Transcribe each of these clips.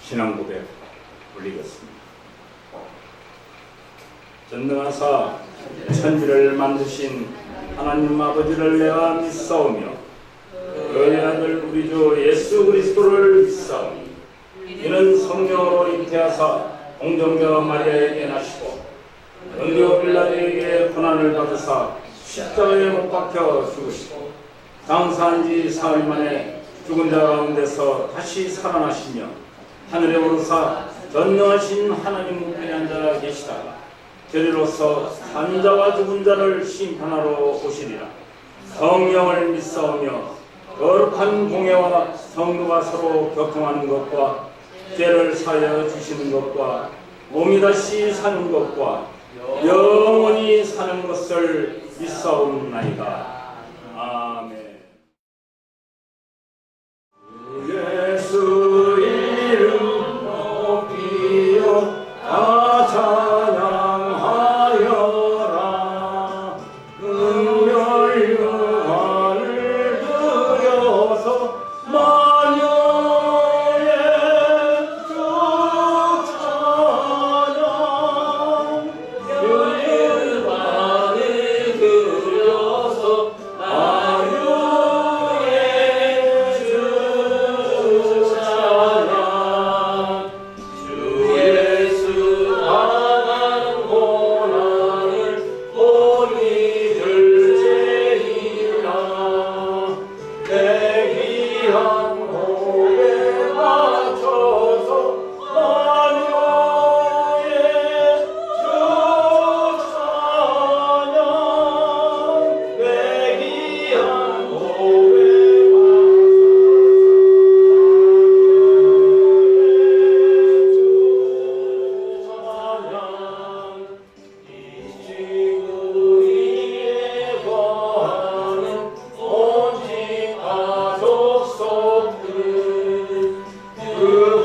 신앙 고백 올리겠습니다. 전능하사 천지를 만드신 하나님 아버지를 내가 믿사오며 그의 아들 우리 주 예수 그리스도를 믿사오니 이는 성령으로 잉태하사 공정녀 마리아에게 나시고 본디오 빌라도에게 고난을 받으사 십자가에 못 박혀 죽으시고 장사한 지 사흘 만에 죽은 자 가운데서 다시 살아나시며 하늘에 오르사 전능하신 하나님 우편에 앉아 계시다가 저리로서 산 자와 죽은 자를 심판하러 오시리라. 성령을 믿사오며 거룩한 공예와 성도가 서로 교통하는 것과 죄를 사하여 주시는 것과 몸이 다시 사는 것과 영원히 사는 것을 믿사옵나이다. 아멘. 예수 이름 높이요 다 찬양하여라. 은별 영화를 드려서 만유의 주 찬양 영광을 드려서 만유의 주 찬양 주 예수 당한 고난을 본이 들제이라. 내 귀한 호에 맞춰서 만유의 주 찬양 내 귀한 호에 이 지구 위에 거하는 오직 가족 속들 그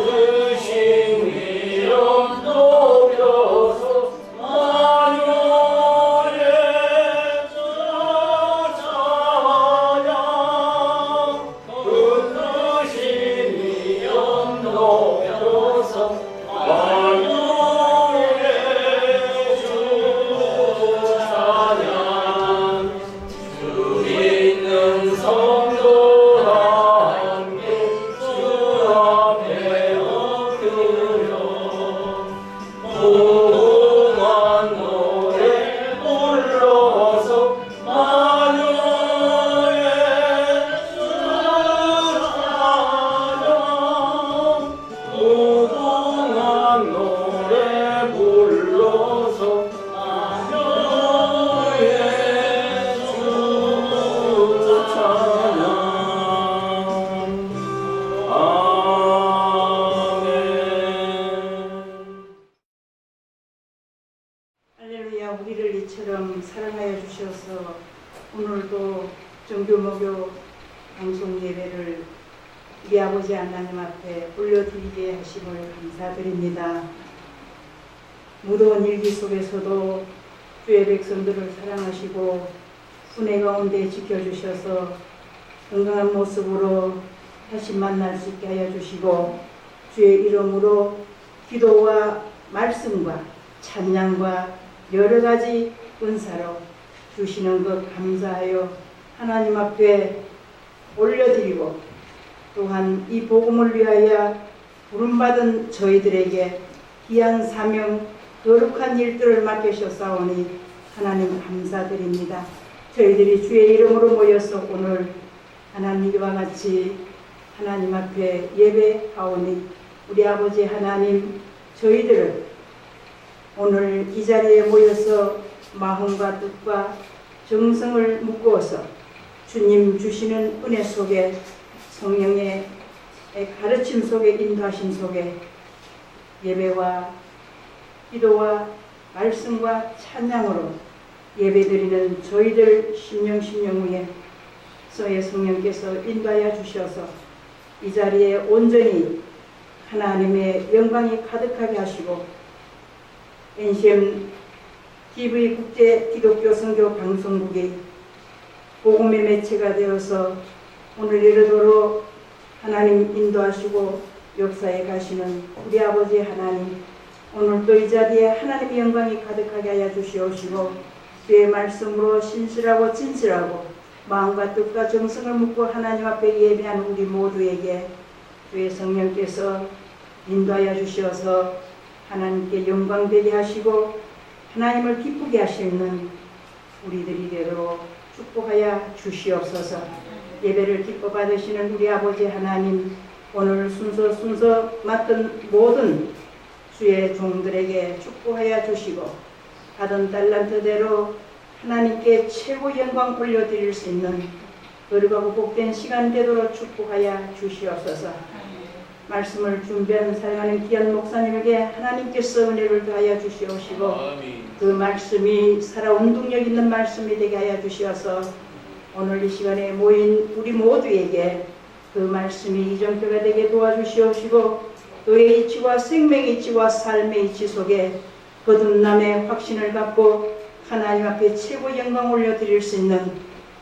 크신 이름 높여서 만유의 주 찬양 그 크신 이름 높여서 만유의 주 찬양 주 있는 성도와 함께 주 앞에 엎드려 무궁한 노래 불러서 만유의 주 찬양 무궁한 노래 불러서 만유의 주 찬양. 아멘. 할렐루야. 우리를 이처럼 사랑하여 주셔서 오늘도 정교목요 방송 예배를 우리 아버지 하나님 앞에 올려드리게 하심을 감사드립니다. 무더운 일기 속에서도 주의 백성들을 사랑하시고 은혜 가운데 지켜주셔서 건강한 모습으로 다시 만날 수 있게 하여 주시고 주의 이름으로 기도와 말씀과 찬양과 여러 가지 은사로 주시는 것 감사하여 하나님 앞에 올려드리고 또한 이 복음을 위하여 부름받은 저희들에게 귀한 사명 거룩한 일들을 맡기셨사오니 하나님 감사드립니다. 저희들이 주의 이름으로 모여서 오늘 하나님과 같이 하나님 앞에 예배하오니 우리 아버지 하나님 저희들을 오늘 이 자리에 모여서 마음과 뜻과 정성을 묶어서 주님 주시는 은혜 속에 성령의 가르침 속에 인도하심 속에 예배와 기도와 말씀과 찬양으로 예배드리는 저희들 심령 위에 서의 성령께서 인도하여 주셔서 이 자리에 온전히 하나님의 영광이 가득하게 하시고 NCM TV 국제 기독교 선교 방송국이 복음의 매체가 되어서 오늘 이르도록 하나님 인도하시고 역사에 가시는 우리 아버지 하나님, 오늘도 이 자리에 하나님의 영광이 가득하게 하여 주시옵시고 주의 말씀으로 신실하고 진실하고 마음과 뜻과 정성을 묻고 하나님 앞에 예배한 우리 모두에게 주의 성령께서 인도하여 주시어서 하나님께 영광되게 하시고 하나님을 기쁘게 하시는 우리들이 되도록 축복하여 주시옵소서. 예배를 기뻐 받으시는 우리 아버지 하나님, 오늘 순서 맡은 모든 주의 종들에게 축복하여 주시고 받은 달란트대로 하나님께 최고 영광 올려드릴 수 있는 거룩하고 복된 시간 되도록 축복하여 주시옵소서. 말씀을 준비한 사랑하는 귀한 목사님에게 하나님께서 은혜를 더하여 주시옵시고 그 말씀이 살아온 능력 있는 말씀이 되게 하여 주시어서 오늘 이 시간에 모인 우리 모두에게 그 말씀이 이정표가 되게 도와주시옵시고 너의 이치와 생명의 이치와 삶의 이치 속에 거듭남의 확신을 갖고 하나님 앞에 최고 영광 올려드릴 수 있는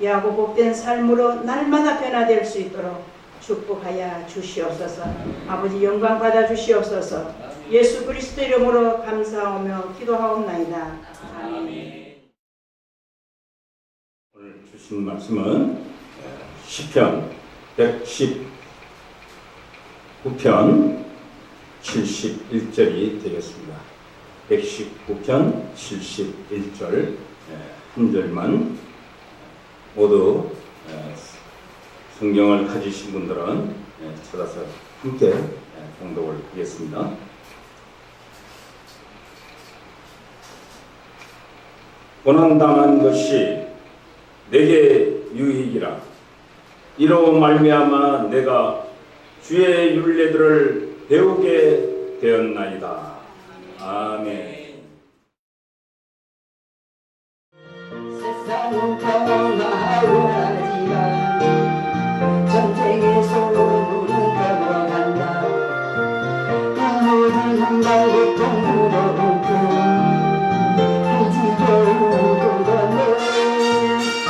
야고 복된 삶으로 날마다 변화될 수 있도록 축복하여 주시옵소서. 아버지 영광 받아 주시옵소서. 예수 그리스도 이름으로 감사하며 기도하옵나이다. 아멘. 오늘 주신 말씀은 시편 119편 71절이 되겠습니다. 119편 71절 한 절만 모두 성경을 가지신 분들은 찾아서 함께 봉독을 하겠습니다. 고난당한 것이 내게 유익이라. 이로 말미암아 내가 주의 율례들을 배우게 되었나이다. 아멘. 세상은 변화하지만 전쟁의 소문은 변화한다. 모든 고통으로부터 지겨운 고난을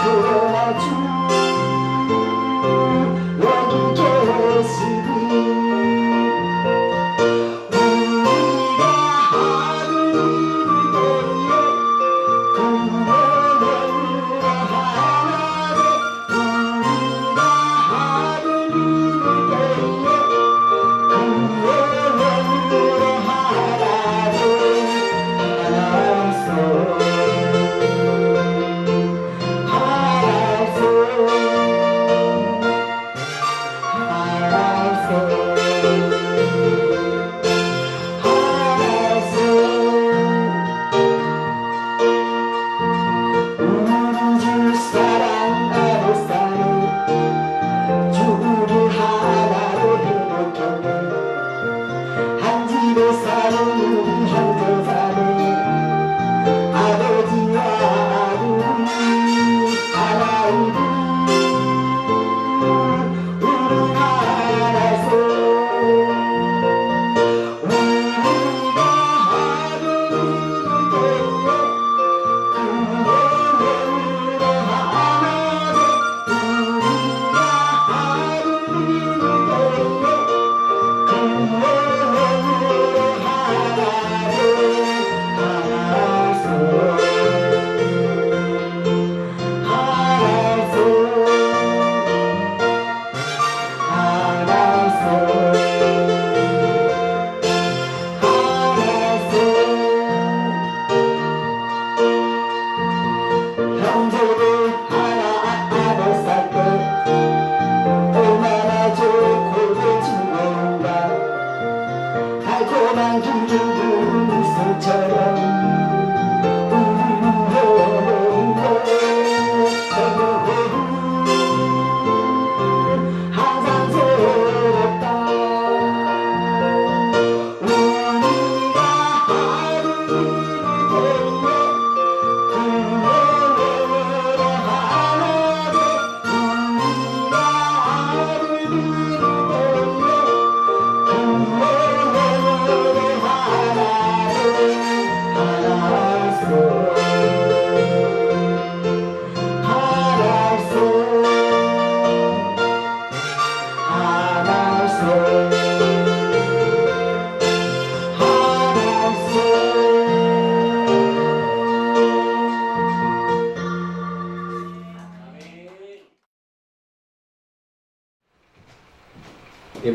돌아주 여기 계시니 우리가 하는 일을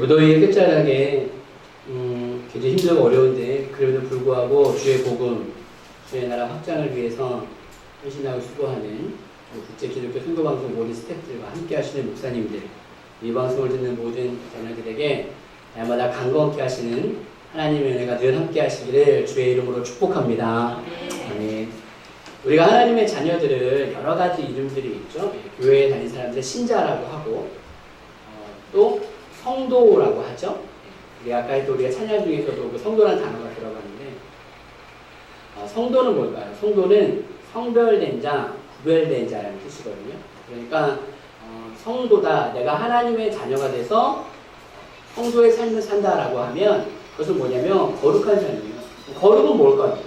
무더위에 끝자락에 굉장히 힘들고 어려운데 그래도 불구하고 주의 복음, 주의 나라 확장을 위해서 헌신하고 수고하는 국제기독교 선교방송 모든 스태프들과 함께 하시는 목사님들, 이 방송을 듣는 모든 자녀들에게 날마다 강건케 하시는 하나님의 은혜가 늘 함께 하시기를 주의 이름으로 축복합니다. 아멘. 우리가 하나님의 자녀들을 여러 가지 이름들이 있죠. 교회에 다니는 사람들을 신자라고 하고 또 성도라고 하죠. 우리 아까 또 우리가 찬양 중에서도 그 성도라는 단어가 들어갔는데 성도는 뭘까요? 성도는 성별된 자, 구별된 자라는 뜻이거든요. 그러니까 성도다, 내가 하나님의 자녀가 돼서 성도의 삶을 산다라고 하면 그것은 뭐냐면 거룩한 삶이에요. 거룩은 뭘까요?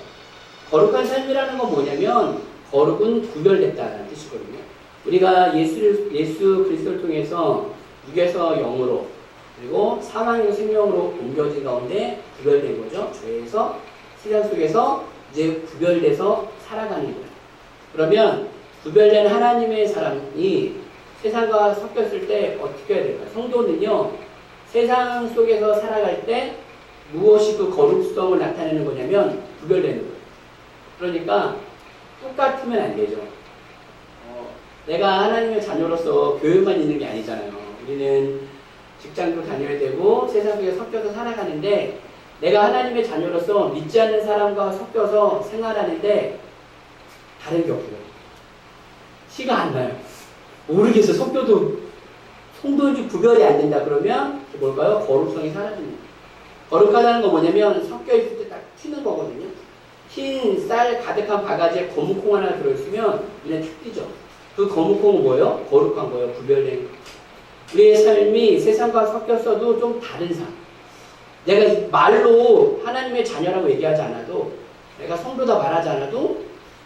거룩한 삶이라는 건 뭐냐면 거룩은 구별됐다는 뜻이거든요. 우리가 예수 그리스도를 통해서 육에서 영으로 그리고 사망에서 생명으로 옮겨진 가운데 구별된 거죠. 죄에서 세상 속에서 이제 구별돼서 살아가는 거예요. 그러면 구별된 하나님의 사람이 세상과 섞였을 때 어떻게 해야 될까요? 성도는요, 세상 속에서 살아갈 때 무엇이 그 거룩성을 나타내는 거냐면 구별되는 거예요. 그러니까 똑같으면 안 되죠. 내가 하나님의 자녀로서 교회만 있는 게 아니잖아요. 우리는 직장도 다녀야 되고 세상 속에 섞여서 살아가는데 내가 하나님의 자녀로서 믿지 않는 사람과 섞여서 생활하는데 다른 게 없어요. 티가 안 나요. 모르겠어. 섞여도 성도인지 구별이 안 된다 그러면 뭘까요? 거룩성이 사라지는 거예요. 거룩하다는 건 뭐냐면 섞여 있을 때 딱 튀는 거거든요. 흰 쌀 가득한 바가지에 거무콩 하나 들어있으면 그냥 탁 튀죠. 그 거무콩은 뭐예요? 거룩한 거예요. 구별된 거. 우리의 삶이 세상과 섞였어도 좀 다른 삶. 내가 말로 하나님의 자녀라고 얘기하지 않아도 내가 성도다 말하지 않아도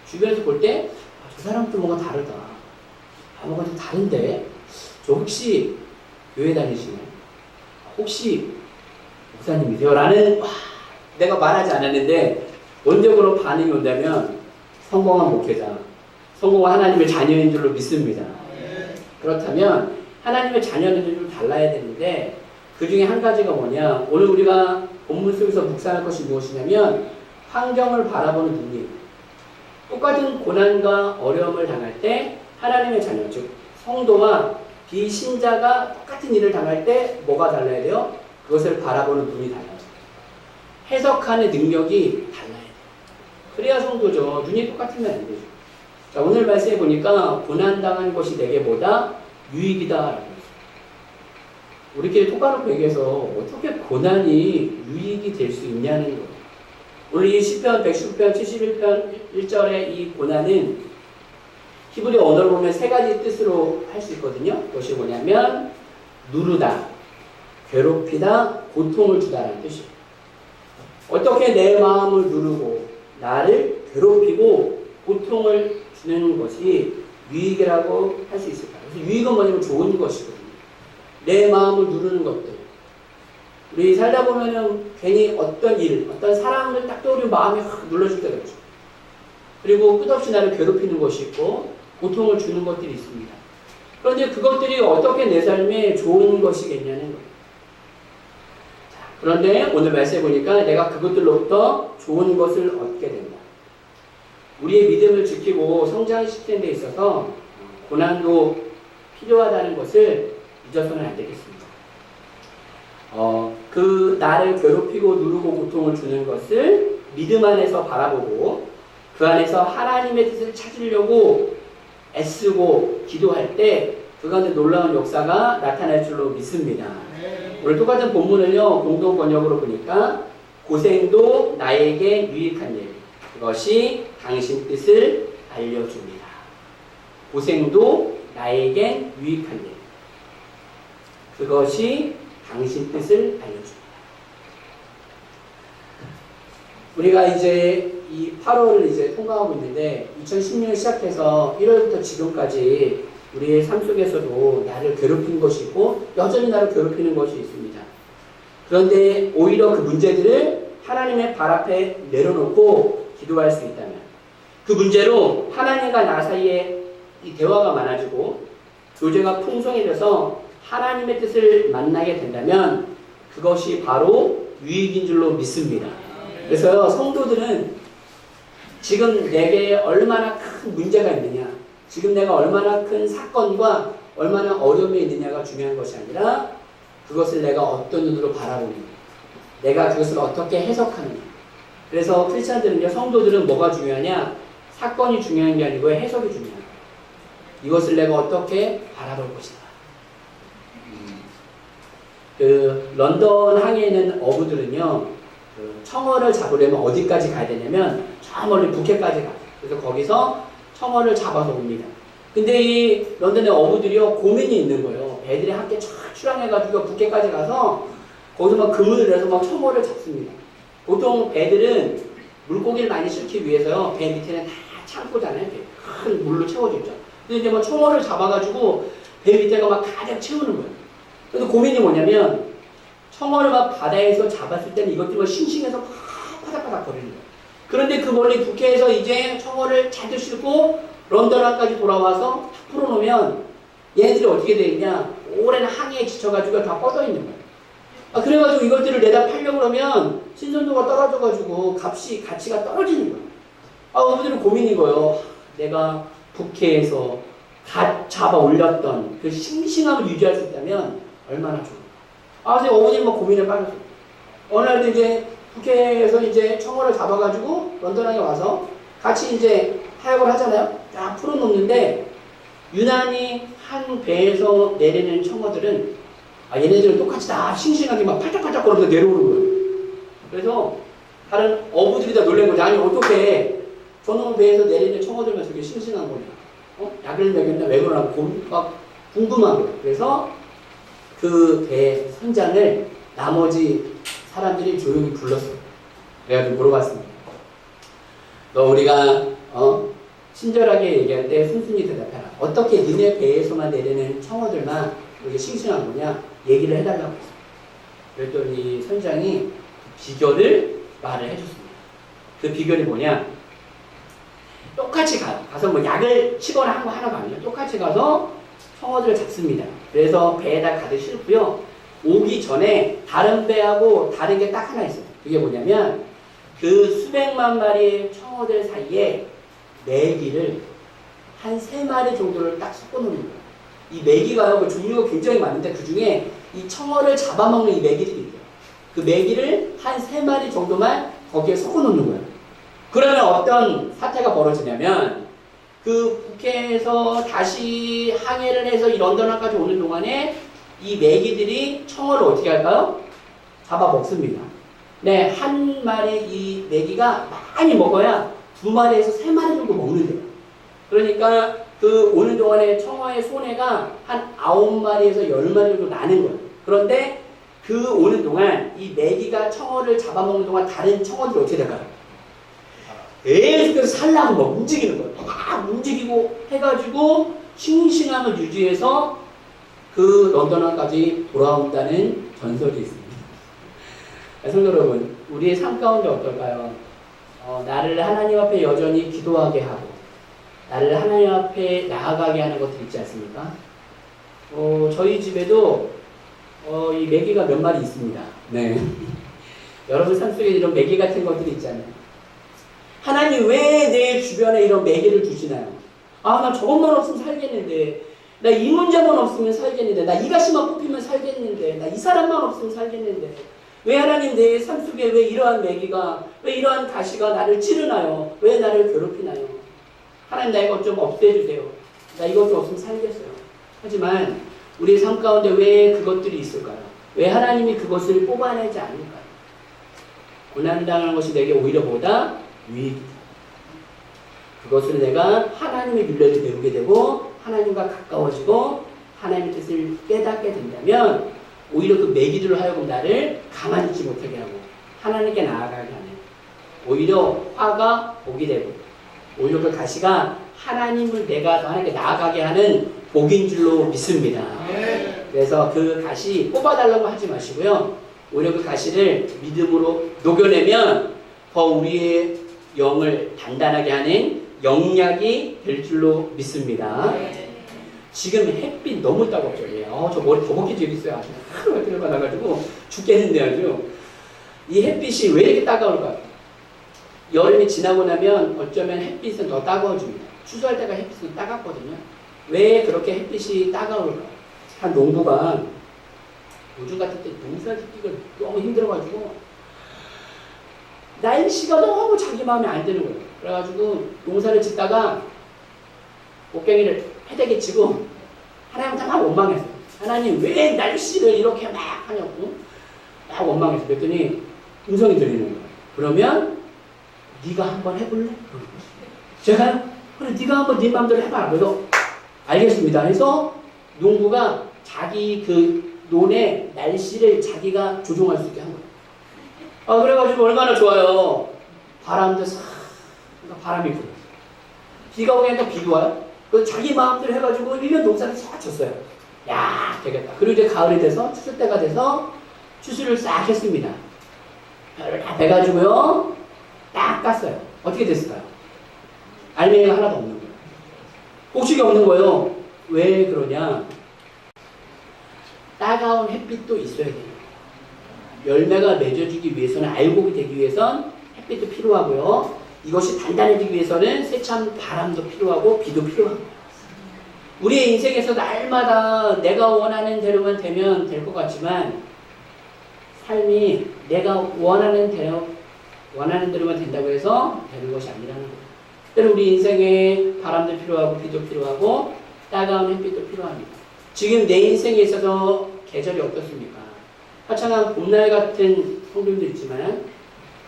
주변에서 볼 때 저 사람도 뭔가 다르다. 뭔가 좀 다른데 저 혹시 교회 다니시나요? 혹시 목사님이세요? 라는 내가 말하지 않았는데 원적으로 반응이 온다면 성공한 목회자, 성공한 하나님의 자녀인 줄로 믿습니다. 그렇다면 하나님의 자녀는 좀 달라야 되는데 그 중에 한 가지가 뭐냐, 오늘 우리가 본문 속에서 묵상할 것이 무엇이냐면 환경을 바라보는 눈이, 똑같은 고난과 어려움을 당할 때 하나님의 자녀, 즉 성도와 비신자가 똑같은 일을 당할 때 뭐가 달라야 돼요? 그것을 바라보는 눈이 달라요. 해석하는 능력이 달라야 돼요. 그래야 성도죠. 눈이 똑같으면 안 되죠. 자, 오늘 말씀해 보니까 고난당한 것이 내게 뭐다? 유익이다. 우리끼리 똑바로 얘기해서 어떻게 고난이 유익이 될 수 있냐는 거예요. 오늘 이 시편 119편 71편 1절의 이 고난은 히브리 언어로 보면 세 가지 뜻으로 할 수 있거든요. 그것이 뭐냐면 누르다, 괴롭히다, 고통을 주다라는 뜻이에요. 어떻게 내 마음을 누르고 나를 괴롭히고 고통을 주는 것이 유익이라고 할 수 있을까요? 그래서 유익은 뭐냐면 좋은 것이거든요. 내 마음을 누르는 것들. 우리 살다 보면은 괜히 어떤 일, 어떤 사람을 딱 떠오르면 마음이 확 눌러질 때가 있죠. 그리고 끝없이 나를 괴롭히는 것이 있고 고통을 주는 것들이 있습니다. 그런데 그것들이 어떻게 내 삶에 좋은 것이겠냐는 거예요. 자, 그런데 오늘 말씀해 보니까 내가 그것들로부터 좋은 것을 얻게 된다. 우리의 믿음을 지키고 성장시키는 데 있어서 고난도 필요하다는 것을 잊어서는 안 되겠습니다. 그 나를 괴롭히고 누르고 고통을 주는 것을 믿음 안에서 바라보고 그 안에서 하나님의 뜻을 찾으려고 애쓰고 기도할 때 그 가운데 놀라운 역사가 나타날 줄로 믿습니다. 오늘 똑같은 본문을요, 공동 번역으로 보니까 고생도 나에게 유익한 일, 그것이 당신 뜻을 알려줍니다. 고생도 나에게 유익한 일, 그것이 당신 뜻을 알려줍니다. 우리가 이제 이 8월을 이제 통과하고 있는데 2016년 시작해서 1월부터 지금까지 우리의 삶 속에서도 나를 괴롭히는 것이 있고 여전히 나를 괴롭히는 것이 있습니다. 그런데 오히려 그 문제들을 하나님의 발 앞에 내려놓고 기도할 수 있다면 그 문제로 하나님과 나 사이에 이 대화가 많아지고 교제가 풍성해져서 하나님의 뜻을 만나게 된다면 그것이 바로 유익인 줄로 믿습니다. 그래서 성도들은 지금 내게 얼마나 큰 문제가 있느냐, 지금 내가 얼마나 큰 사건과 얼마나 어려움이 있느냐가 중요한 것이 아니라 그것을 내가 어떤 눈으로 바라보느냐, 내가 그것을 어떻게 해석하느냐. 그래서 크리스찬들은요, 성도들은 뭐가 중요하냐? 사건이 중요한 게 아니고 해석이 중요하다. 이것을 내가 어떻게 바라볼 것이다. 그 런던 항에 있는 어부들은요, 그 청어를 잡으려면 어디까지 가야 되냐면 저 멀리 북해까지 가요. 그래서 거기서 청어를 잡아서 옵니다. 근데 이 런던의 어부들이요, 고민이 있는 거예요. 배들이 함께 쫙 출항해가지고 북해까지 가서 거기서 막 그물을 내서 막 청어를 잡습니다. 보통 배들은 물고기를 많이 싣기 위해서요, 배 밑에는 다 창고잖아요. 큰 물로 채워져 있죠. 근데 이제 막 청어를 잡아가지고 배 밑에가 막 가득 채우는 거예요. 그래서 고민이 뭐냐면, 청어를 막 바다에서 잡았을 때는 이것들이 막 싱싱해서 막 파닥파닥 거리는 거예요. 그런데 그 멀리 북해에서 이제 청어를 잔뜩 싣고 런던항까지 돌아와서 탁 풀어놓으면 얘네들이 어떻게 돼 있냐, 오랜 항해에 지쳐가지고 다 뻗어 있는 거예요. 그래가지고 이것들을 내다 팔려고 그러면 신선도가 떨어져가지고 가치가 떨어지는 거예요. 어부들은 고민인 거예요. 내가 북해에서 갓 잡아 올렸던 그 싱싱함을 유지할 수 있다면 얼마나 좋을까. 그래서 어부들이 막 고민에 빠졌어요. 어느 날도 이제 북해에서 이제 청어를 잡아가지고 런던항에 와서 같이 이제 타협을 하잖아요. 딱 풀어놓는데 유난히 한 배에서 내리는 청어들은 얘네들은 똑같이 다 싱싱하게 막 팔짝팔짝 거리면서 내려오는 거예요. 그래서 다른 어부들이 다 놀란 거죠. 아니 어떻게 저놈 배에서 내리는 청어들만 저렇게 싱싱한 거냐. 약을 먹였나 왜 그러나 막 궁금한 거예요. 그래서 그 배 선장을 나머지 사람들이 조용히 불렀어요. 그래가지고 물어봤습니다. 너 우리가 친절하게 얘기할 때 순순히 대답해라. 어떻게 니네 배에서만 내리는 청어들만 이렇게 싱싱한 거냐? 얘기를 해달라고 했어요. 그랬더니 선장이 비결을 말을 해줬습니다. 그 비결이 뭐냐? 똑같이 가서 뭐 약을 치거나 한 거 하나가 아니에요. 똑같이 가서 청어들을 잡습니다. 그래서 배에다 가득 싣고요. 오기 전에 다른 배하고 다른 게 딱 하나 있어요. 그게 뭐냐면 그 수백만 마리의 청어들 사이에 메기를 한 3마리 정도를 딱 섞어놓는 거예요. 이 메기가요, 그 종류가 굉장히 많은데 그 중에 이 청어를 잡아먹는 이 메기들이 있어요. 그 메기를 한 3마리 정도만 거기에 섞어놓는 거예요. 그러면 어떤 사태가 벌어지냐면 그 북해에서 다시 항해를 해서 이 런던항까지 오는 동안에 이 메기들이 청어를 어떻게 할까요? 잡아먹습니다. 네, 한 마리 이 메기가 많이 먹어야 2마리에서 3마리 정도 먹는데요. 그러니까 그 오는 동안에 청어의 손해가 한 9마리에서 10마리 정도 나는 거예요. 그런데 그 오는 동안 이 메기가 청어를 잡아먹는 동안 다른 청어들이 어떻게 될까요? 계속해서 살라고 막 움직이는 거예요. 막 움직이고 해가지고 싱싱함을 유지해서 그 런던항까지 돌아온다는 전설이 있습니다. 성도 여러분, 우리의 삶 가운데 어떨까요? 나를 하나님 앞에 여전히 기도하게 하고 나를 하나님 앞에 나아가게 하는 것들 있지 않습니까? 저희 집에도 이 메기가 몇 마리 있습니다. 네. 여러분 삶 속에 이런 메기 같은 것들이 있잖아요. 하나님 왜 내 주변에 이런 메기를 주시나요? 나 저것만 없으면 살겠는데, 나 이 문제만 없으면 살겠는데, 나 이 가시만 뽑히면 살겠는데, 나 이 사람만 없으면 살겠는데, 왜 하나님 내 삶 속에 왜 이러한 메기가, 왜 이러한 가시가 나를 찌르나요? 왜 나를 괴롭히나요? 하나님 나 이것 좀 없애주세요. 나 이것 좀 없으면 살겠어요. 하지만 우리의 삶 가운데 왜 그것들이 있을까요? 왜 하나님이 그것을 뽑아내지 않을까요? 고난당하는 것이 내게 오히려 보다 유익이다. 그것을 내가 하나님의 윤례를 배우게 되고 하나님과 가까워지고 하나님의 뜻을 깨닫게 된다면 오히려 그 매기들로 하여금 나를 가만히 있지 못하게 하고 하나님께 나아가게 하는, 오히려 화가 오게 되고 오히려 그 가시가 하나님을 내가 더 하나님께 나아가게 하는 복인 줄로 믿습니다. 그래서 그 가시 뽑아달라고 하지 마시고요. 오히려 그 가시를 믿음으로 녹여내면 더 우리의 영을 단단하게 하는 영약이 될 줄로 믿습니다. 지금 햇빛 너무 따갑죠. 저 머리 더 벗기 재밌어요. 아주 하루 이틀 받아가지고 죽겠는데 아주. 이 햇빛이 왜 이렇게 따가울까요? 여름이 지나고 나면 어쩌면 햇빛은 더 따가워집니다. 추수할 때가 햇빛은 따갑거든요. 왜 그렇게 햇빛이 따가울까요? 한 농부가 요즘 같은 때 농사 짓기가 너무 힘들어가지고 날씨가 너무 자기 마음에 안 드는 거예요. 그래가지고 농사를 짓다가 곡괭이를 패대기 치고 하나님한테 막 원망했어요. 하나님 왜 날씨를 이렇게 막 하냐고 막 원망했어요. 그랬더니 음성이 들리는 거예요. 그러면 네가 한번 해볼래? 제가 그래 네가 한번 네 마음대로 해봐. 그래서 알겠습니다. 해서 농부가 자기 그 논의 날씨를 자기가 조종할 수 있게 한 거예요. 그래가지고 얼마나 좋아요. 바람도 싹 바람이 불어요. 비가 오니까 비도 와요. 그 자기 마음대로 해가지고 1년 농사를 싹 쳤어요. 야 되겠다. 그리고 이제 가을이 돼서 추수 때가 돼서 추수를 싹 했습니다. 벼를 다 베가지고요. 딱 깠어요. 어떻게 됐을까요? 알맹이가 하나도 없는 거예요. 꼭지가 없는 거예요. 왜 그러냐? 따가운 햇빛도 있어야 돼요. 열매가 맺어지기 위해서는 알곡이 되기 위해선 햇빛도 필요하고요. 이것이 단단해지기 위해서는 세찬 바람도 필요하고 비도 필요합니다. 우리의 인생에서 날마다 내가 원하는 대로만 되면 될 것 같지만 삶이 내가 원하는 대로만 된다고 해서 되는 것이 아니라는 거예요. 때로 우리 인생에 바람도 필요하고 비도 필요하고 따가운 햇빛도 필요합니다. 지금 내 인생에 있어서 계절이 어떻습니까? 화창한 봄날 같은 성경도 있지만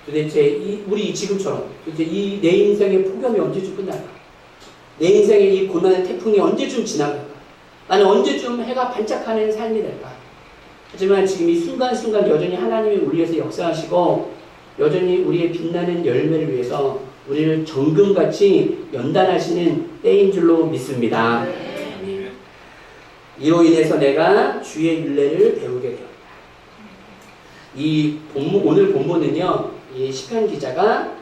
도대체 우리 지금처럼 도대체 이 내 인생의 폭염이 언제쯤 끝날까? 내 인생의 이 고난의 태풍이 언제쯤 지나갈까? 나는 언제쯤 해가 반짝하는 삶이 될까? 하지만 지금 이 순간순간 여전히 하나님이 우리 위해서 역사하시고 여전히 우리의 빛나는 열매를 위해서 우리를 정금같이 연단하시는 때인 줄로 믿습니다. 이로 인해서 내가 주의 율례를 배우게 되었다. 오늘 본문은요, 이 시편 기자가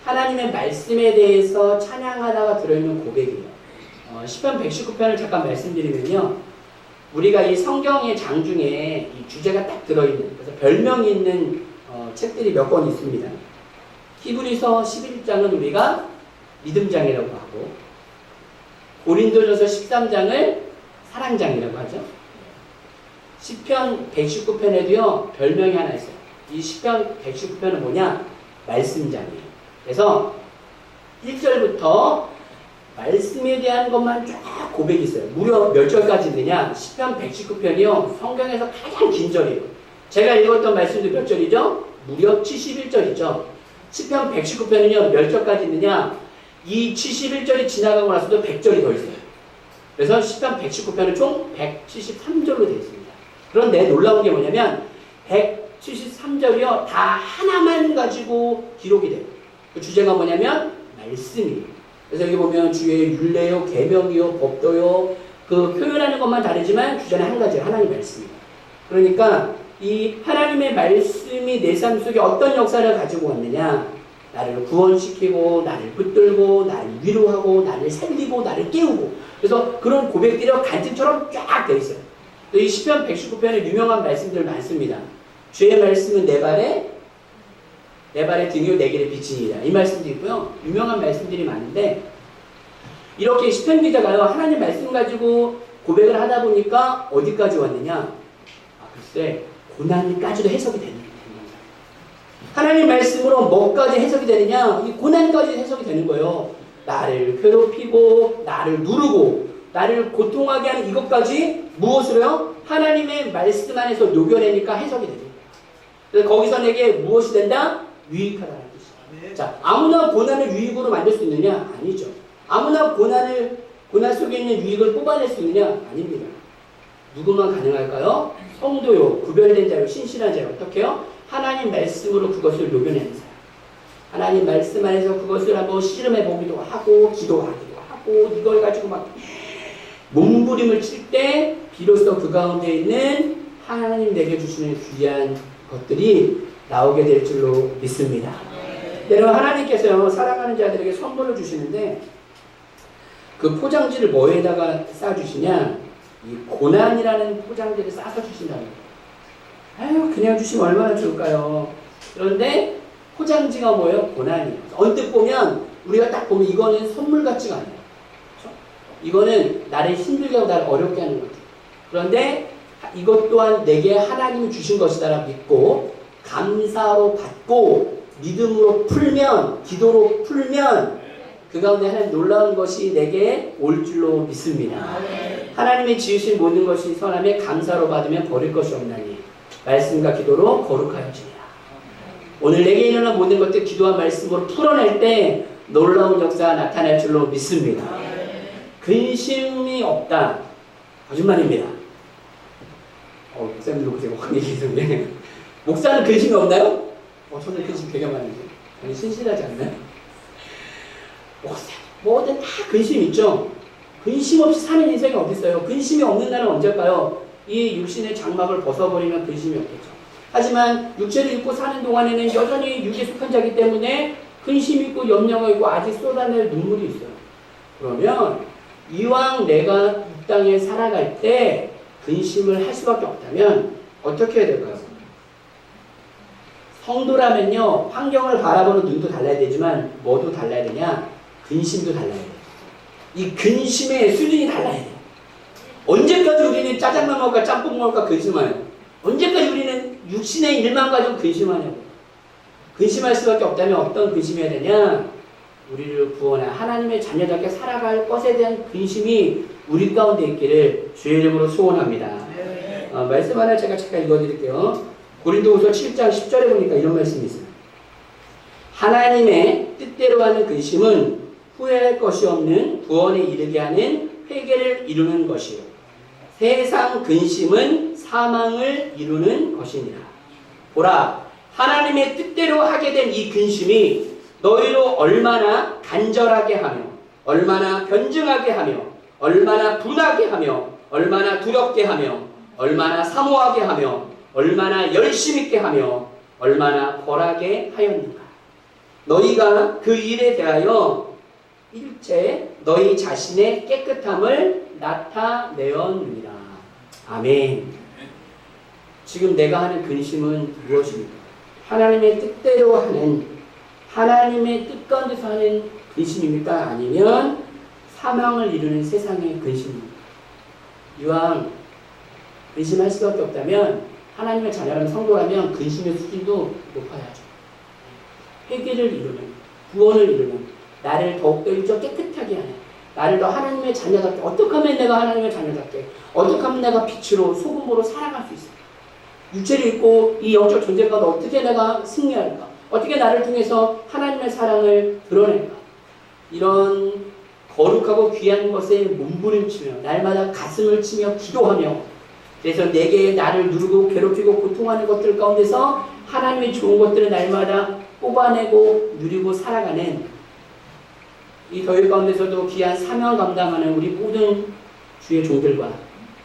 하나님의 말씀에 대해서 찬양하다가 들어있는 고백이에요. 시편 119편을 잠깐 말씀드리면요, 우리가 이 성경의 장 중에 이 주제가 딱 들어있는, 그래서 별명이 있는 책들이 몇 권 있습니다. 히브리서 11장은 우리가 믿음장이라고 하고, 고린도전서 13장을 사랑장이라고 하죠. 시편 119편에도요 별명이 하나 있어요. 이 시편 119편은 뭐냐? 말씀장이에요. 그래서 1절부터 말씀에 대한 것만 쫙 고백이 있어요. 무려 몇 절까지 있느냐? 시편 119편이요 성경에서 가장 긴 절이에요. 제가 읽었던 말씀도 몇 절이죠? 무려 71절이죠. 시편 119편은요 몇 절까지 있느냐? 이 71절이 지나가고 나서도 100절이 더 있어요. 그래서 시편 119편은 총 173절로 되어 있습니다. 그런데 놀라운 게 뭐냐면 173절이요 다 하나만 가지고 기록이 돼요. 그 주제가 뭐냐면 말씀이에요. 그래서 여기 보면 주의 율례요, 계명이요, 법도요, 그 표현하는 것만 다르지만 주제는 한 가지예요. 하나님 말씀입니다. 그러니까 이 하나님의 말씀이 내 삶 속에 어떤 역사를 가지고 왔느냐? 나를 구원시키고, 나를 붙들고, 나를 위로하고, 나를 살리고, 나를 깨우고. 그래서 그런 고백들이 간증처럼 쫙 돼 있어요. 이 시편 119편에 유명한 말씀들 많습니다. 주의 말씀은 내 발에 등이요 내 길에 빛이니라. 이 말씀도 있고요. 유명한 말씀들이 많은데 이렇게 시편 기자가요 하나님 말씀 가지고 고백을 하다 보니까 어디까지 왔느냐? 글쎄 고난까지도 해석이 되는 거예요. 하나님 말씀으로 뭐까지 해석이 되느냐? 이 고난까지 해석이 되는 거예요. 나를 괴롭히고 나를 누르고 나를 고통하게 하는 이것까지 무엇으로요? 하나님의 말씀 안에서 녹여내니까 해석이 됩니다. 그래서 거기서 내게 무엇이 된다? 유익하다는 뜻이에요. 자, 아무나 고난을 유익으로 만들 수 있느냐? 아니죠. 아무나 고난 속에 있는 유익을 뽑아낼 수 있느냐? 아닙니다. 누구만 가능할까요? 성도요, 구별된 자요, 신실한 자요. 어떻게요? 하나님 말씀으로 그것을 녹여내는 사람. 하나님 말씀 안에서 그것을 한번 씨름해 보기도 하고 기도하기도 하고 이걸 가지고 막 몸부림을 칠 때 비로소 그 가운데 있는 하나님 내게 주시는 귀한 것들이 나오게 될 줄로 믿습니다. 여러분 하나님께서요 사랑하는 자들에게 선물을 주시는데 그 포장지를 뭐에다가 싸주시냐? 이 고난이라는 포장지를 싸서 주신다는 거예요. 아유 그냥 주시면 얼마나 좋을까요? 그런데 포장지가 뭐예요? 고난이에요. 언뜻 보면 우리가 딱 보면 이거는 선물 같지가 않아요. 그렇죠? 이거는 나를 힘들게 하고 나를 어렵게 하는 거죠. 그런데 이것 또한 내게 하나님이 주신 것이다라고 믿고 감사로 받고 믿음으로 풀면, 기도로 풀면 그 가운데 하나님 놀라운 것이 내게 올 줄로 믿습니다. 하나님의 지으신 모든 것이 선함에 감사로 받으면 버릴 것이 없나니 말씀과 기도로 거룩하여 지니라. 오늘 내게 일어난 모든 것들 기도와 말씀으로 풀어낼 때 놀라운 역사가 나타날 줄로 믿습니다. 근심이 없다. 거짓말입니다. 목사님들 보세요. 확 얘기했는데 목사는 근심이 없나요? 저는 근심 되게 많은데 아니 신실하지 않나요? 목사 뭐든 다 근심 있죠. 근심 없이 사는 인생이 어디 있어요? 근심이 없는 날은 언제일까요? 이 육신의 장막을 벗어버리면 근심이 없겠죠. 하지만 육체를 입고 사는 동안에는 여전히 육에 속한 자이기 때문에 근심이 있고 염려가 있고 아직 쏟아낼 눈물이 있어요. 그러면 이왕 내가 이 땅에 살아갈 때 근심을 할 수밖에 없다면 어떻게 해야 될까요? 성도라면요, 환경을 바라보는 눈도 달라야 되지만 뭐도 달라야 되냐? 근심도 달라야 돼요. 이 근심의 수준이 달라야 돼요. 언제까지 우리는 짜장면 먹을까 짬뽕 먹을까 근심하냐? 언제까지 우리는 육신의 일만 가지고 근심하냐고. 근심할 수밖에 없다면 어떤 근심해야 되냐? 우리를 구원한 하나님의 자녀답게 살아갈 것에 대한 근심이 우리 가운데 있기를 주의 이름으로 소원합니다. 말씀 하나 제가 잠깐 읽어드릴게요. 고린도후서 7장 10절에 보니까 이런 말씀이 있어요. 하나님의 뜻대로 하는 근심은 후회할 것이 없는 구원에 이르게 하는 회개를 이루는 것이요. 세상 근심은 사망을 이루는 것이니라. 보라, 하나님의 뜻대로 하게 된 이 근심이 너희로 얼마나 간절하게 하며 얼마나 변증하게 하며 얼마나 분하게 하며 얼마나 두렵게 하며 얼마나 사모하게 하며 얼마나 열심 있게 하며 얼마나 벌하게 하였는가. 너희가 그 일에 대하여 일체 너희 자신의 깨끗함을 나타내었느니라. 아멘. 지금 내가 하는 근심은 무엇입니까? 하나님의 뜻대로 하는, 하나님의 뜻 가운데서 하는 근심입니까? 아니면 사망을 이루는 세상의 근심입니까? 이왕 근심할 수밖에 없다면 하나님의 자녀라면 성도라면 근심의 수준도 높아야죠. 회개를 이루는, 구원을 이루는, 나를 더욱더 일적 깨끗하게 하는, 나를 더 하나님의 자녀답게, 어떻게 하면 내가 하나님의 자녀답게, 어떻게 하면 내가 빛으로 소금으로 살아갈 수 있을까? 육체를 입고 이 영적 존재 가운데 어떻게 내가 승리할까? 어떻게 나를 통해서 하나님의 사랑을 드러낼까? 이런 거룩하고 귀한 것에 몸부림치며 날마다 가슴을 치며 기도하며, 그래서 내게 나를 누르고 괴롭히고 고통하는 것들 가운데서 하나님의 좋은 것들을 날마다 뽑아내고 누리고 살아가는 이 더위 가운데서도 귀한 사명 감당하는 우리 모든 주의 종들과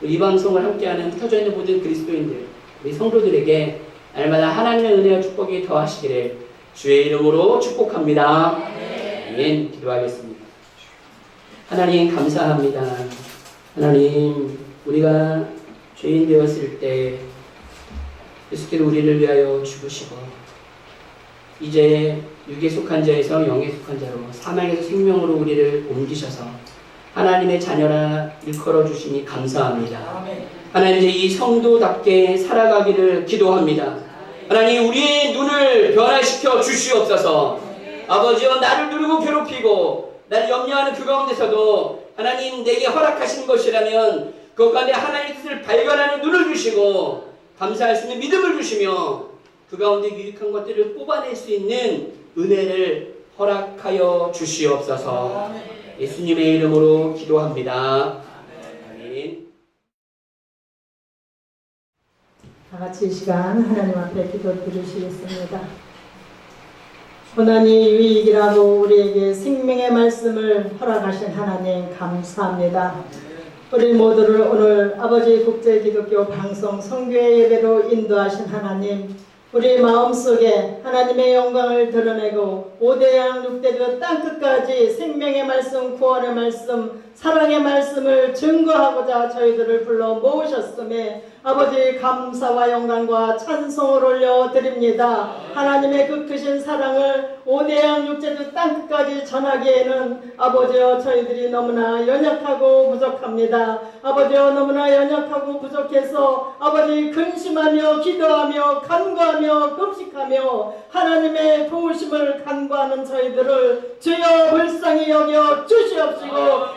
이 방송을 함께하는 흩어져 있는 모든 그리스도인들, 우리 성도들에게 날마다 하나님의 은혜와 축복이 더하시기를 주의 이름으로 축복합니다. 아멘. 기도하겠습니다. 하나님 감사합니다. 하나님, 우리가 죄인 되었을 때 예수께서 우리를 위하여 죽으시고 이제 육에 속한 자에서 영에 속한 자로 사망에서 생명으로 우리를 옮기셔서 하나님의 자녀라 일컬어 주시니 감사합니다. 하나님, 이제 이 성도답게 살아가기를 기도합니다. 하나님, 우리의 눈을 변화시켜 주시옵소서. 아버지여, 나를 누르고 괴롭히고 나를 염려하는 그 가운데서도 하나님 내게 허락하신 것이라면 그 가운데 하나님의 뜻을 발견하는 눈을 주시고 감사할 수 있는 믿음을 주시며 그 가운데 유익한 것들을 뽑아낼 수 있는 은혜를 허락하여 주시옵소서. 예수님의 이름으로 기도합니다. 아멘. 다 같이 이 시간 하나님 앞에 기도 드리시겠습니다. 고난이 유익이라고 우리에게 생명의 말씀을 허락하신 하나님 감사합니다. 우리 모두를 오늘 아버지 국제기독교 방송 성교회 예배로 인도하신 하나님, 우리 마음속에 하나님의 영광을 드러내고 5대양 6대주 땅끝까지 생명의 말씀, 구원의 말씀, 사랑의 말씀을 증거하고자 저희들을 불러 모으셨음에 아버지 감사와 영광과 찬송을 올려드립니다. 하나님의 그 크신 사랑을 오대양 육제도 땅끝까지 전하기에는 아버지여 저희들이 너무나 연약하고 부족합니다. 아버지여 너무나 연약하고 부족해서 아버지 근심하며 기도하며 간구하며 금식하며 하나님의 도우심을 간구하는 저희들을 주여 불쌍히 여겨 주시옵시고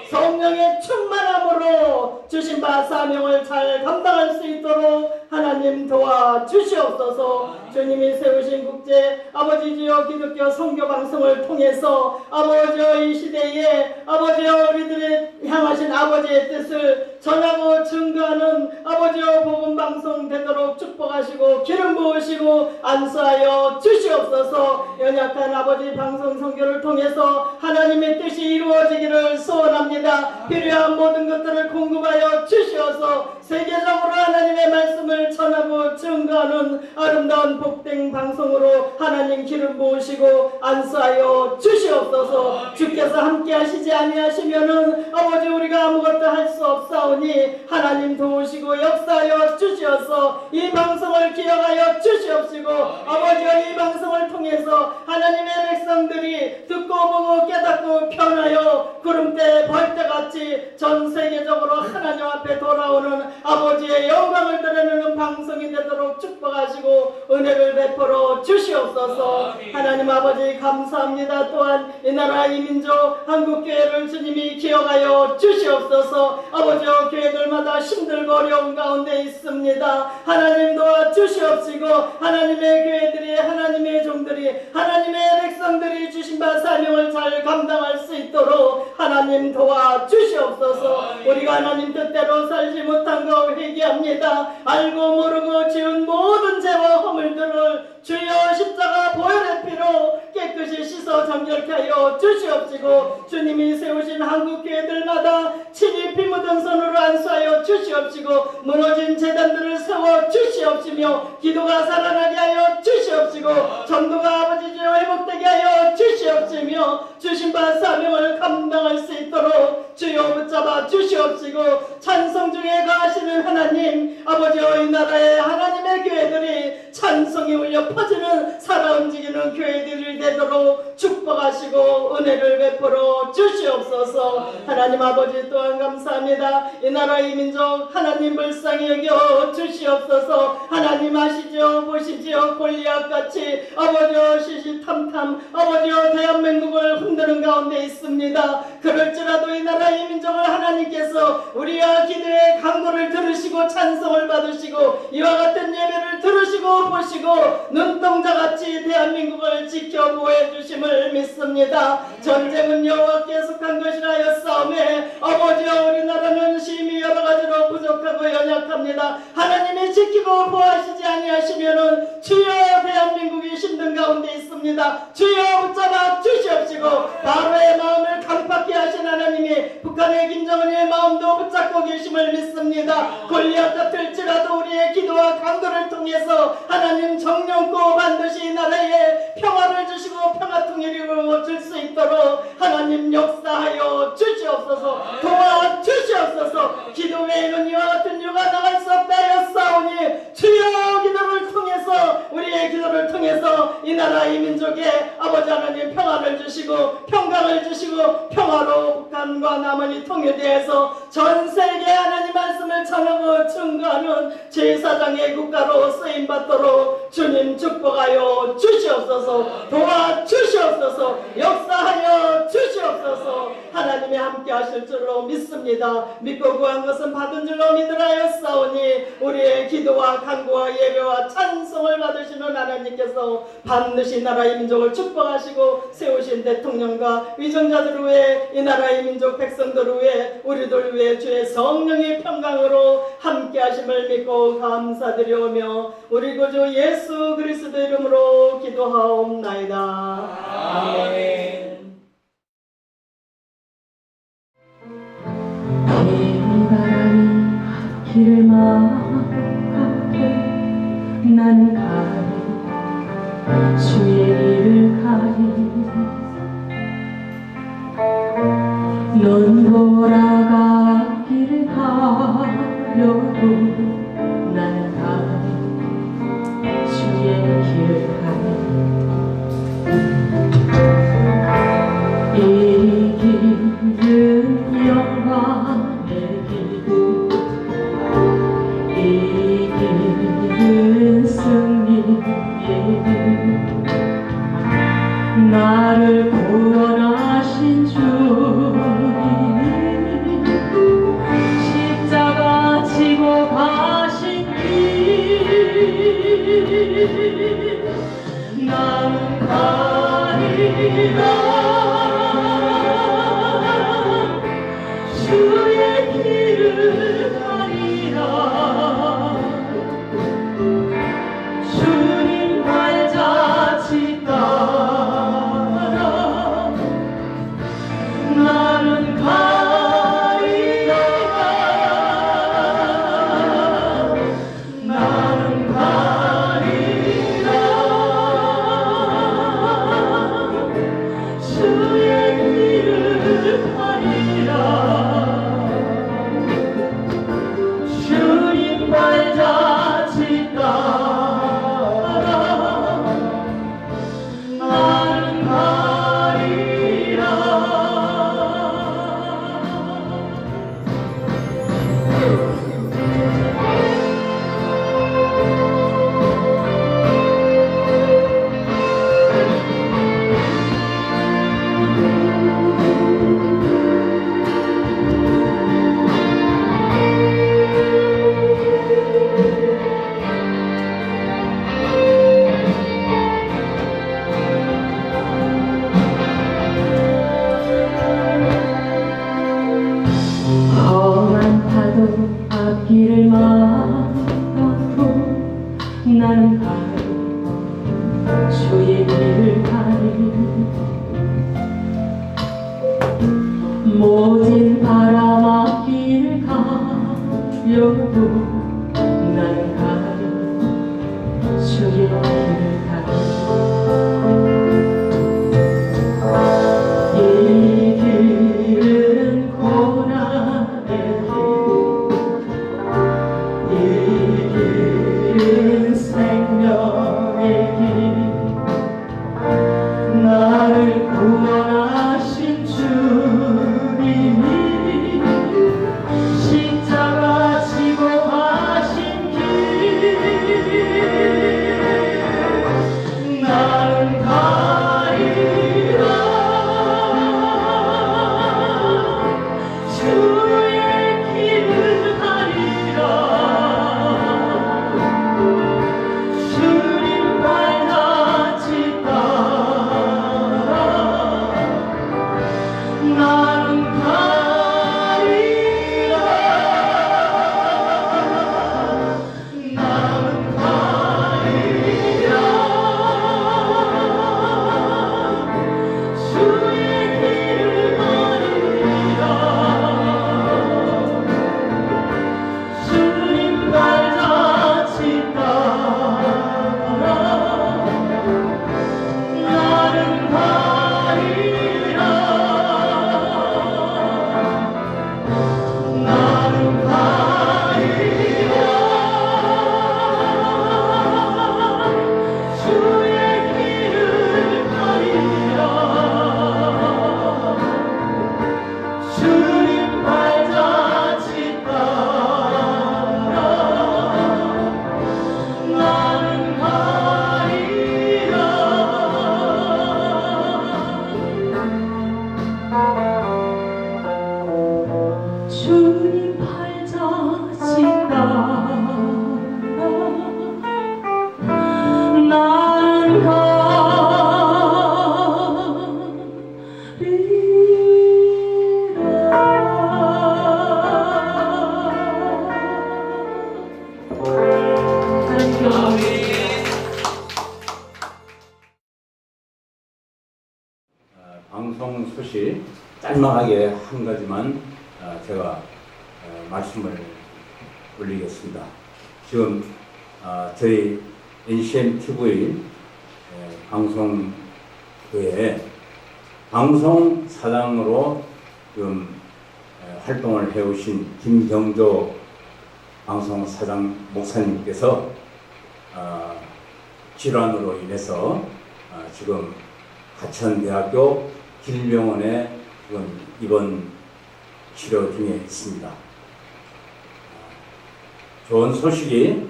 성령의 충만함으로 주신 바 사명을 잘 감당할 수 있도록 하나님 도와 주시옵소서. 주님이 세우신 국제 아버지 주여 기독교 선교 방송을 통해서 아버지여 이 시대에 아버지여 우리들의 향하신 아버지의 뜻을 전하고 증거하는 아버지여 복음 방송 되도록 축복하시고 기름 부으시고 안수하여 주시옵소서. 연약한 아버지 방송 선교를 통해서 하나님의 뜻이 이루어지기를 소원합니다. 필요한 모든 것들을 공급하여 주시어서 세계적으로 하나님의 말씀을 전하고 증거하는 아름다운 복된 방송으로 하나님 기름 부으시고 안수하여 주시옵소서. 주께서 함께 하시지 아니하시면은 아버지 우리가 아무것도 할 수 없사오니 하나님 도우시고 역사하여 주시어서 이 방송을 기억하여 주시옵시고 아버지여 이 방송을 통해서 하나님의 백성들이 듣고 보고 깨닫고 변하여 구름대 벌떼같이 전 세계적으로 하나님 앞에 돌아오는 아버지의 영광을 드러내는 방송이 되도록 축복하시고 은혜를 베풀어 주시옵소서. 하나님 아버지 감사합니다. 또한 이 나라 이 민족 한국교회를 주님이 기억하여 주시옵소서. 아버지여 교회들마다 힘들고 어려운 가운데 있습니다. 하나님 도와 주시옵시고 하나님의 교회들이 하나님의 종들이 하나님의 백성들이 주신 바 사명을 잘 감당할 수 있도록 하나님 도와 주시옵소서. 우리가 하나님 뜻대로 살지 못한 거 회개합니다. 알고 모르고 지은 모든 죄와 허물들을 주여 십자가 보혈의 피로 깨끗이 씻어 정결케 하여 주시옵시고 주님이 세우신 한국교회들마다 친히 피 묻은 손으로 안수하여 주시옵시고 무너진 재단들을 세워 주시옵시며 기도가 살아나게 하여 주시옵시고 전도가 아버지 주여 회복되게 하여 주시옵시며 주신 바 사명을 감당할 수 있도록 주여 붙잡아 주시옵시고 찬송 중에 거하시는 하나님 아버지여 이 나라의 하나님의 교회들이 찬송이 울려 퍼지는 살아 움직이는 교회들이 되도록 축복하시고 은혜를 베풀어 주시옵소서. 하나님 아버지 또한 감사합니다. 이 나라 이 민족 하나님 불쌍히 여겨 주시옵소서. 하나님 아시죠 보시지요 골리앗같이 아버지여 시시탐탐 아버지여 대한민국을 흔드는 가운데 있습니다. 그럴지라도 이 나라 이 민족을 하나님께서 우리와 기도의 간구를 들으시고 찬송을 받으시고 이와 같은 예배를 들으시고 보시고 눈동자같이 대한민국을 지켜 보호해 주심을 믿습니다. 전쟁은 여호와께 속한 것이라 싸움에 아버지여 우리나라는 심히 여러 가지로 부족하고 연약합니다. 하나님이 지키고 보호하시지 아니하시면은 주여 대한민국이 힘든 가운데 있습니다. 주여 붙잡아 주시옵시고 바로의 마음을 강팍케 하신 하나님이 북한의 김정은의 마음도 붙잡고 계심을 믿습니다. 골리앗 같을지라도 우리의 기도와 간구를 통해서 하나님 정령고 반드시 이 나라에 평화를 주시고 평화 통일을 이루어 줄 수 있도록 하나님 역사하여 주시옵소서. 도와 주시옵소서. 기도 외에는 이와 같은 유가 나갈 수 없다 하였사오니 주여 기도를 통해서 우리의 기도를 통해서 이 나라 이 민족에 아버지 하나님 평화를 주시고 평강을 주시고 평화로 북한과 남한이 통일되어서 전 세계 하나님 말씀을 전하고 증거하는 제사장의 국가로 쓰임받도록 주님 축복하여 주시옵소서. 도와 주시옵소서. 역사하여 주시옵소서. 하나님이 함께 하실 줄로 믿습니다. 믿고 구한 것은 받은 줄로 믿으라였사오니 우리의 기도와 간구와 예배와 찬송을 받으시는 하나님께서 반드시 나라의 민족을 축복하시고 세우신 대통령과 위정자들 위해 이 나라의 민족 백성들 위해 우리들 위해 주의 성령의 평강으로 함께 하심을 믿고 감사드리오며 우리 구주 예수 그리스도 이름으로 기도하옵나이다. 아멘. 바람이 길을 막게 난 가리 주의 길을 가리 넌 보라 나를 구원하신 주님이 십자가 지고 가신 길 나는 가리라 주의 길을 가리라 주님 발자취 따라 나는 가리라 나는 가리라 주의 길을 가리라 주님 발자취 따라 나는 가리라 험한 파도 앞길을 막고 나는 가리 주의 길을 가리 모진 바람 앞길을 가려고 나는 가리 주의 길을 가리 이 길은 고난의 길, 이 길은 생명의 길, 나를 구원하신 주님이 십자가 지고 가신 길, 나는 가리라 주의 길을 가리라 주님 발자취 따라 나는 가리라 나는 가리라 주의 길을 가리라 주님 발자취 따라 나는 가리라 나는 가리라 주의 길을 가리라 주님 발자취 따라 나는 가리라 주님 발자취 따라 나는 방송 소식 짤막하게 한 가지만 제가 말씀을 올리겠습니다. 지금 저희 NCM TV 방송국에 방송사장으로 지금 활동을 해오신 김경조 방송사장 목사님께서 질환으로 인해서 지금 하천대학교 길병원에 지금 입원 치료 중에 있습니다. 좋은 소식이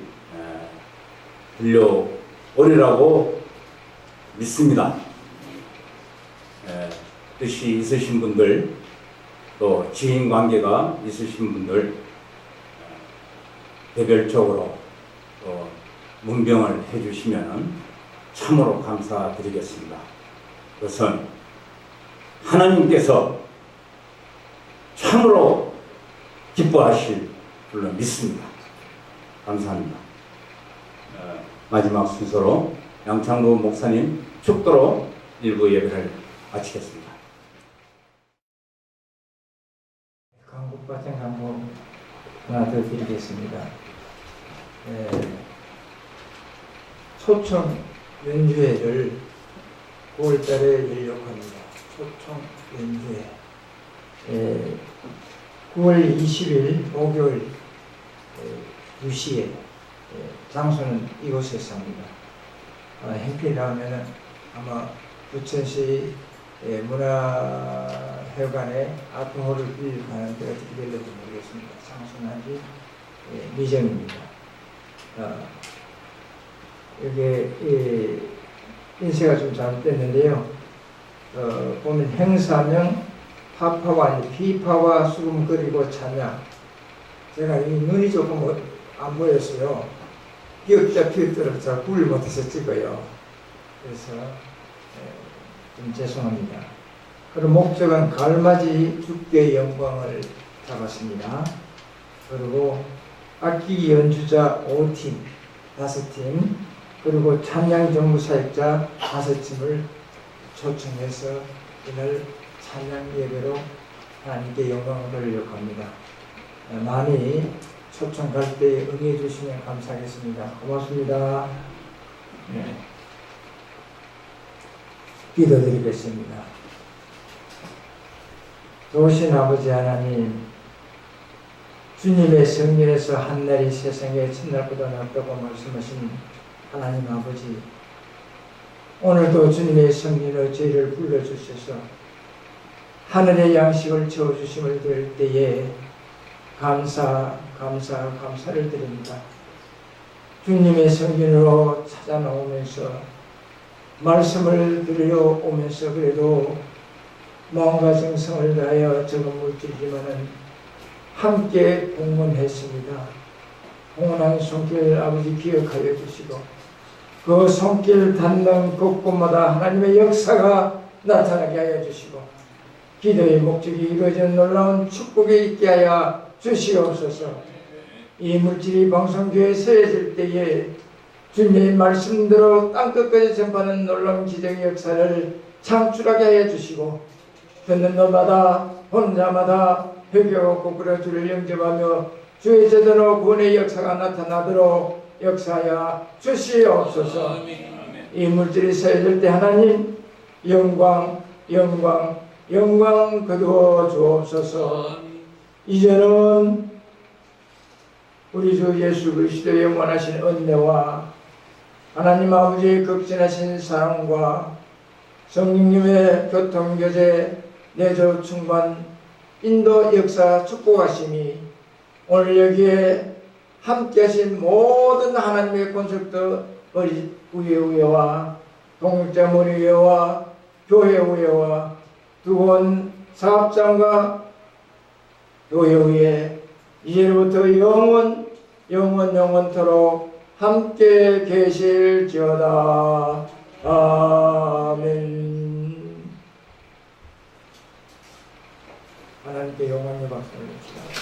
들려오리라고 믿습니다. 뜻이 있으신 분들, 또 지인 관계가 있으신 분들 개별적으로 또 문병을 해주시면 참으로 감사드리겠습니다. 그것은 하나님께서 참으로 기뻐하실 줄로 믿습니다. 감사합니다. 마지막 순서로 양창구 목사님 축도로 일부 예배를 마치겠습니다. 강국바탕 강국 하나 더 드리겠습니다. 초청 연주회를 9월달에 열려고 합니다. 초청 연주회. 9월 20일 목요일 2시에 장소는 이곳에서 합니다. 행필이라면 아마 부천시 문화회관에 아트홀을 빌리러 가는데 어떻게 될지 모르겠습니다. 장소는 아직 미정입니다. 이게 인쇄가 좀 잘못됐는데요. 보면 행사명 파파와 피파와 수금 그리고 찬양. 제가 이 눈이 조금 안 보였어요. 비었다 비었더라 구를 못해서 찍어요. 그래서 좀 죄송합니다. 그리고 목적은 가을맞이 죽게의 영광을 잡았습니다. 그리고 악기 연주자 5팀, 5팀, 그리고 찬양 전무 사역자 5팀을 초청해서 이날 찬양 예배로 하나님께 영광을 돌리려고 합니다. 많이 초청 갈 때 응해 주시면 감사하겠습니다. 고맙습니다. 네. 기도드리겠습니다. 좋으신 아버지 하나님, 주님의 성령에서 한날이 세상의 첫날보다 낫다고 말씀하신 하나님 아버지, 오늘도 주님의 성령으로 저희를 불러주셔서 하늘의 양식을 채워주심을 들 때에 감사를 드립니다. 주님의 성령으로 찾아 나오면서 말씀을 들으러 오면서 그래도 마음과 정성을 다하여 적은 물질이지만은 함께 공헌했습니다. 공헌한 손길 아버지 기억하여 주시고 그 손길 닿는 곳곳마다 하나님의 역사가 나타나게 하여 주시고 기도의 목적이 이루어진 놀라운 축복이 있게 하여 주시옵소서. 이 물질이 방송교회에 세워질 때에 주님의 말씀대로 땅끝까지 전파하는 놀라운 기적의 역사를 창출하게 하여 주시고 듣는 것마다 혼자마다 회개하고 꼬꾸려 주를 영접하며 주의 제대로 구원의 역사가 나타나도록 역사하여 주시옵소서. 이 물질이 세워질 때 하나님 영광 거두어 주옵소서. 이제는 우리 주 예수 그리스도의 영원하신 은혜와 하나님 아버지의 극진하신 사랑과 성령님의 교통교제 내조 충만 인도 역사 축복하심이 오늘 여기에 함께하신 모든 하나님의 권속들 우예와 동역자 머리회와 교회 우예와 두번 사업장과 교회 우예 이제부터 영원토록 함께 계실지어다. 아멘. 하나님께 영광의 박수를 드립니다.